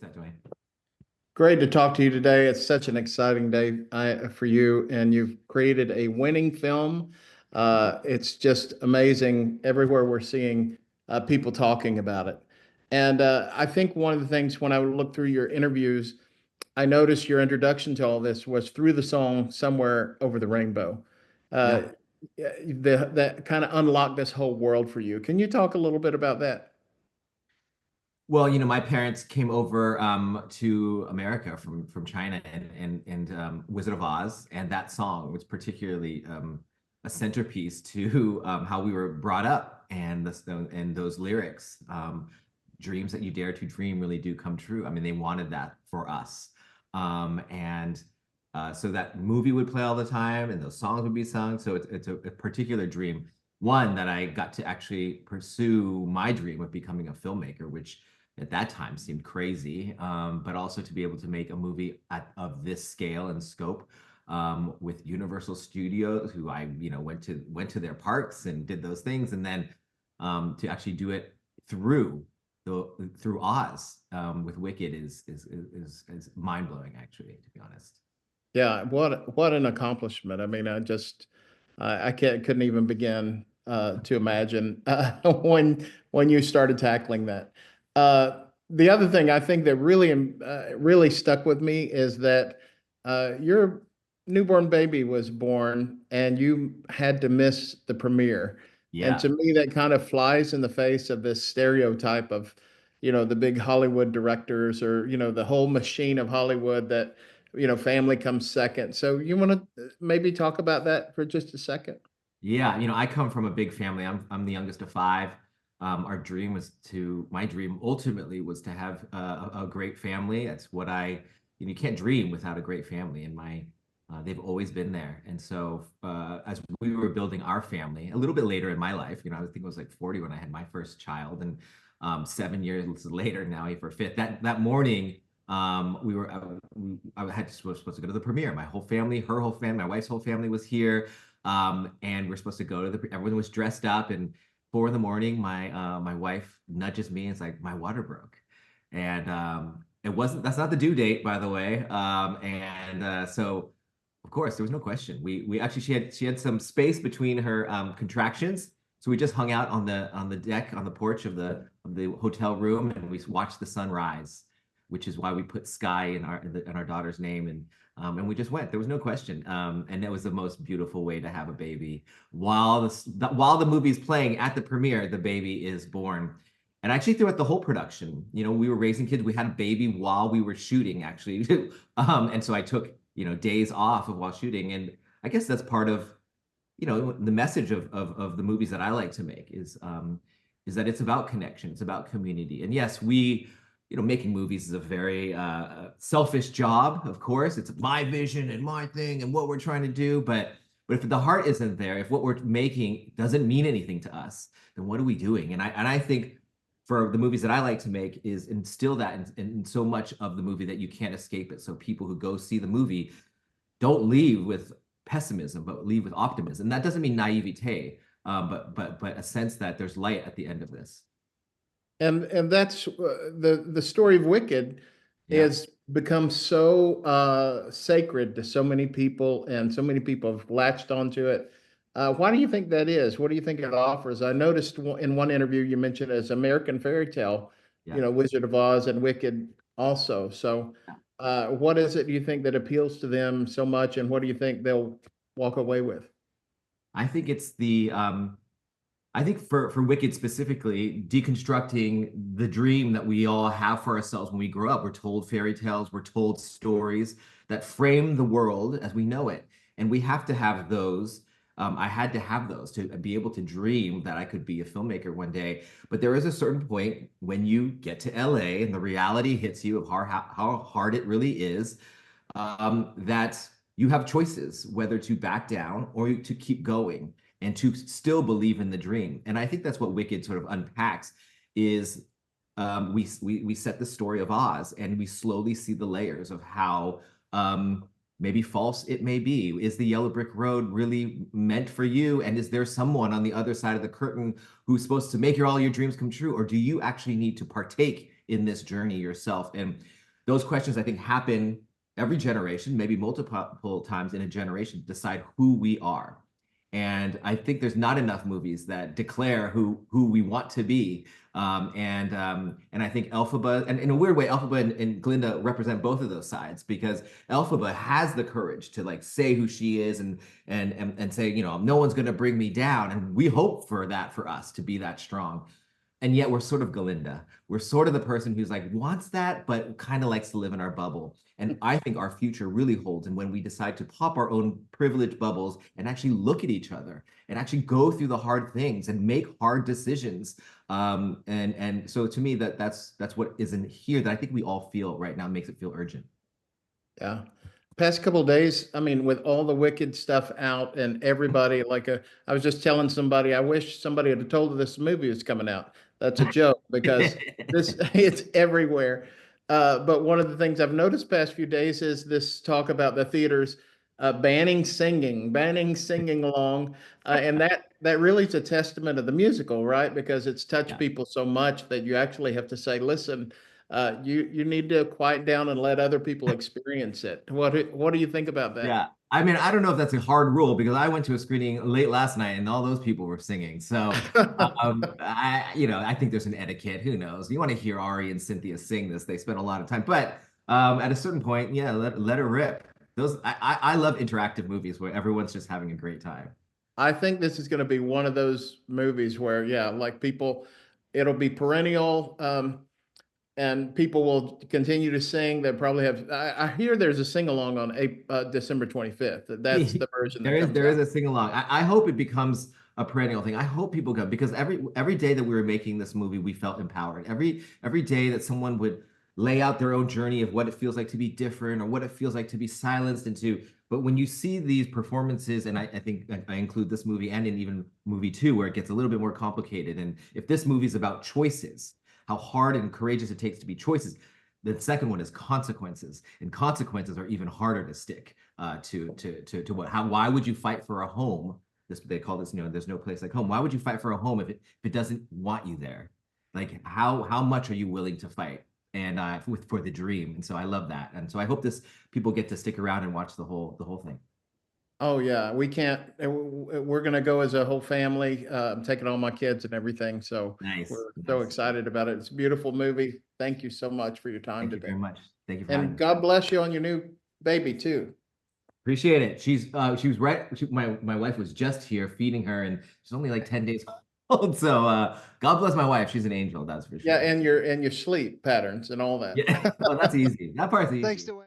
What's that, Dwayne? Great to talk to you today. It's such an exciting day for you, and you've created a winning film. It's just amazing. Everywhere we're seeing people talking about it. And I think one of the things when I would look through your interviews, I noticed your introduction to all this was through the song Somewhere Over the Rainbow. Uh, Yeah. that kind of unlocked this whole world for you. Can you talk a little bit about that? Well, my parents came over to America from China and Wizard of Oz, and that song was particularly a centerpiece to how we were brought up, and those lyrics, "Dreams that you dare to dream really do come true." I mean, they wanted that for us, and so that movie would play all the time, and those songs would be sung. So it's a particular dream, one that I got to actually pursue my dream of becoming a filmmaker, which at that time seemed crazy, but also to be able to make a movie of this scale and scope with Universal Studios, who I went to their parks and did those things, and then to actually do it through through Oz with Wicked is mind blowing, actually, to be honest. Yeah, what an accomplishment. I mean, I can't couldn't even begin to imagine when you started tackling that. The other thing I think that really stuck with me is that your newborn baby was born and you had to miss the premiere. And to Yeah. me, that kind of flies in the face of this stereotype of, the big Hollywood directors or, the whole machine of Hollywood that family comes second. So you want to maybe talk about that for just a second? Yeah, I come from a big family. I'm the youngest of five. My dream ultimately was to have a great family. That's what you can't dream without a great family. And they've always been there. And so as we were building our family, a little bit later in my life, I think it was like 40 when I had my first child, and 7 years later, now for fifth. That morning, we were I had supposed to go to the premiere. My whole family, her whole family, my wife's whole family was here. And we're supposed to go to everyone was dressed up, and 4 in the morning, my wife nudges me and it's like, my water broke. And that's not the due date, by the way. And so of course there was no question. We actually she had some space between her contractions. So we just hung out on the deck, on the porch of the hotel room, and we watched the sunrise, which is why we put Sky in our daughter's name. And we just went. There was no question. And it was the most beautiful way to have a baby. While the movie's playing at the premiere, the baby is born. And actually, throughout the whole production, we were raising kids. We had a baby while we were shooting, actually. And so I took, days off of while shooting. And I guess that's part of, the message of the movies that I like to make is that it's about connection, it's about community. And yes, making movies is a very selfish job, of course. It's my vision and my thing and what we're trying to do. But if the heart isn't there, if what we're making doesn't mean anything to us, then what are we doing? And I think for the movies that I like to make is instill that in so much of the movie that you can't escape it. So people who go see the movie don't leave with pessimism, but leave with optimism. And that doesn't mean naivete, but a sense that there's light at the end of this. And that's the story of Wicked Yeah. has become so sacred to so many people, and so many people have latched onto it. Why do you think that is? What do you think it offers? I noticed in one interview you mentioned as American fairy tale, Yeah. Wizard of Oz and Wicked also. So, what is it you think that appeals to them so much, and what do you think they'll walk away with? I think it's I think for Wicked specifically, deconstructing the dream that we all have for ourselves when we grow up. We're told fairy tales, we're told stories that frame the world as we know it. And we have to have those. I had to have those to be able to dream that I could be a filmmaker one day. But there is a certain point when you get to LA and the reality hits you of how hard it really is, that you have choices whether to back down or to keep going and to still believe in the dream. And I think that's what Wicked sort of unpacks is we set the story of Oz and we slowly see the layers of how maybe false it may be. Is the yellow brick road really meant for you? And is there someone on the other side of the curtain who's supposed to make all your dreams come true? Or do you actually need to partake in this journey yourself? And those questions, I think, happen every generation, maybe multiple times in a generation, decide who we are. And I think there's not enough movies that declare who we want to be. And I think Elphaba, and in a weird way, Elphaba and Glinda represent both of those sides, because Elphaba has the courage to like say who she is and say, you know, no one's going to bring me down. And we hope for that for us to be that strong. And yet we're sort of Galinda. We're sort of the person who's like wants that, but kind of likes to live in our bubble. And I think our future really holds in when we decide to pop our own privileged bubbles and actually look at each other and actually go through the hard things and make hard decisions. And so to me, that's what is in here that I think we all feel right now, makes it feel urgent. Yeah. Past couple of days, I mean, with all the Wicked stuff out and everybody, I was just telling somebody, I wish somebody had told her this movie was coming out. That's a joke because it's everywhere. But one of the things I've noticed past few days is this talk about the theaters banning singing along, and that really is a testament of the musical, right? Because it's touched Yeah. people so much that you actually have to say, listen, you need to quiet down and let other people experience it. What do you think about that? Yeah. I mean, I don't know if that's a hard rule, because I went to a screening late last night and all those people were singing. So, I think there's an etiquette. Who knows? You want to hear Ari and Cynthia sing this. They spend a lot of time, but at a certain point, yeah, let it rip. I love interactive movies where everyone's just having a great time. I think this is going to be one of those movies where, yeah, it'll be perennial. And people will continue to sing. They probably have. I hear there's a sing along on December 25th. That's the version that comes There is out. a sing along. I hope it becomes a perennial thing. I hope people go, because every day that we were making this movie, we felt empowered. Every day that someone would lay out their own journey of what it feels like to be different or what it feels like to be silenced into. But when you see these performances, and I think I include this movie and in even movie two, where it gets a little bit more complicated. And if this movie is about choices, how hard and courageous it takes to be choices. The second one is consequences, and consequences are even harder to stick to why would you fight for a home? They call this, there's no place like home. Why would you fight for a home if it doesn't want you there? Like how much are you willing to fight and for the dream? And so I love that, and so I hope people get to stick around and watch the whole thing. Oh yeah, we can't. We're gonna go as a whole family. I'm taking all my kids and everything, so Nice. we're so Nice. excited about it. It's a beautiful movie. Thank you so much for your time Thank you today, very much. Thank you for having and me. God bless you on your new baby too. Appreciate it. She was my wife was just here feeding her, and she's only like 10 days old. So God bless my wife. She's an angel, that's for Yeah, sure. and your sleep patterns and all that. Yeah. Well, that's easy. That part's Thanks, easy. Dwayne.